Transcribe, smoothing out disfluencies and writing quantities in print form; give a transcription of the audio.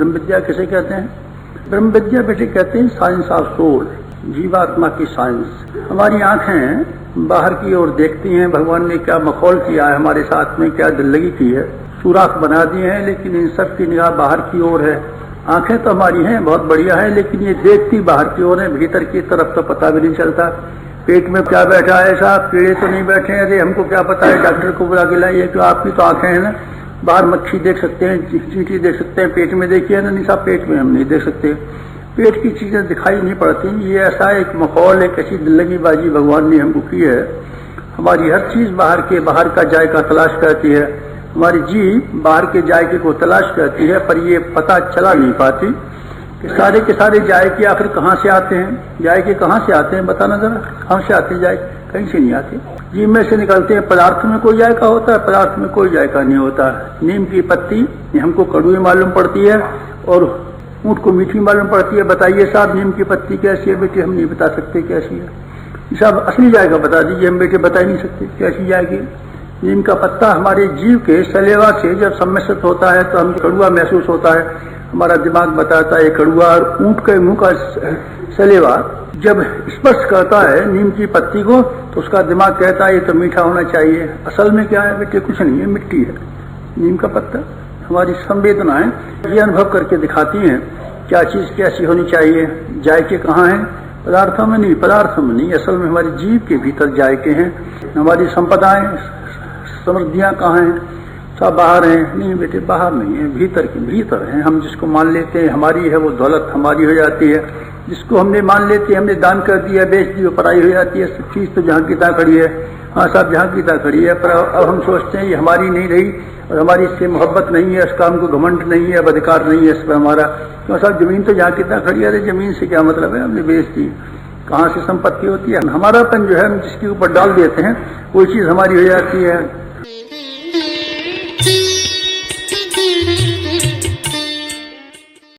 ब्रह्म विद्या किसे कहते हैं? ब्रह्म विद्या बेटे कहते हैं साइंस ऑफ सोल, जीवात्मा की साइंस। हमारी आंखें बाहर की ओर देखती हैं, भगवान ने क्या मखौल किया है हमारे साथ में, क्या दिल्लगी की है, सुराख बना दिए हैं, लेकिन इन सब की निगाह बाहर की ओर है। आंखें तो हमारी हैं बहुत बढ़िया है, लेकिन ये देखती बाहर की ओर है, भीतर की तरफ तो पता भी नहीं चलता। पेट में क्या बैठा है साहब, कीड़े तो नहीं बैठे हैं, अरे हमको क्या पता है, डॉक्टर को बुला के लाइए। क्यों? आपकी तो आंखें हैं ना, बाहर मक्खी देख सकते हैं, चींटी देख सकते हैं, पेट में देखिए ना, नहीं साहब पेट में हम नहीं देख सकते। पेट की चीजें दिखाई नहीं पड़ती। ये ऐसा एक माहौल, एक ऐसी दिल्लगीबाजी भगवान ने हमको की है। हमारी हर चीज बाहर का जायका तलाश करती है। हमारी जीभ बाहर के जायके को तलाश करती है, पर ये पता चला नहीं पाती कि सारे के सारे जायके आखिर कहाँ से आते हैं। जायके कहाँ से आते हैं बताना जरा, कहाँ से आते हैं जायके? कहीं से नहीं आते, जीभ में से निकलते हैं। पदार्थ में कोई जायका होता है? पदार्थ में कोई जायका नहीं होता। नीम की पत्ती हमको कड़वी मालूम पड़ती है और ऊँट को मीठी मालूम पड़ती है। बताइए साहब नीम की पत्ती कैसी है? बेटे हम नहीं बता सकते कैसी है। साहब असली जायका बता दीजिए, हम बेटे बता ही नहीं सकते कैसी जाएगी। नीम का पत्ता हमारे जीव के सलेवा से जब सम्मिश्रित होता है तो हमें कड़वा महसूस होता है। हमारा दिमाग बताता है कड़वा, और ऊँट के मुंह का सलेवा जब स्पर्श करता है नीम की पत्ती को तो उसका दिमाग कहता है ये तो मीठा होना चाहिए। असल में क्या है बेटे? कुछ नहीं है, मिट्टी है। नीम का पत्ता हमारी संवेदनाएं ये अनुभव करके दिखाती हैं क्या चीज कैसी होनी चाहिए। जायके कहाँ हैं? पदार्थों में नहीं, पदार्थों में नहीं, असल में हमारी जीव के भीतर जायके हैं। हमारी संपदाएं समृद्धियां कहाँ हैं? सब बाहर हैं। नहीं बेटे बाहर नहीं है, भीतर के भीतर हैं। हम जिसको मान लेते हैं हमारी है वो दौलत हमारी हो जाती है। जिसको हमने मान लेते हैं हमने दान कर दिया, बेच दी, वो पराई हो जाती है। सब चीज तो जहाँ की तहाँ खड़ी है। हाँ साहब जहाँ की तहाँ खड़ी है, पर अब हम सोचते हैं ये हमारी नहीं रही और हमारी इससे मोहब्बत नहीं है, इसका हमको घमंड नहीं है, अब अधिकार नहीं है इस पर हमारा। क्यों साहब जमीन तो जहाँ की तहाँ खड़ी है, जमीन से क्या मतलब है, हमने बेच दी। कहाँ से संपत्ति होती है? हमारापन जो है हम जिसके ऊपर डाल देते हैं वही चीज हमारी हो जाती है।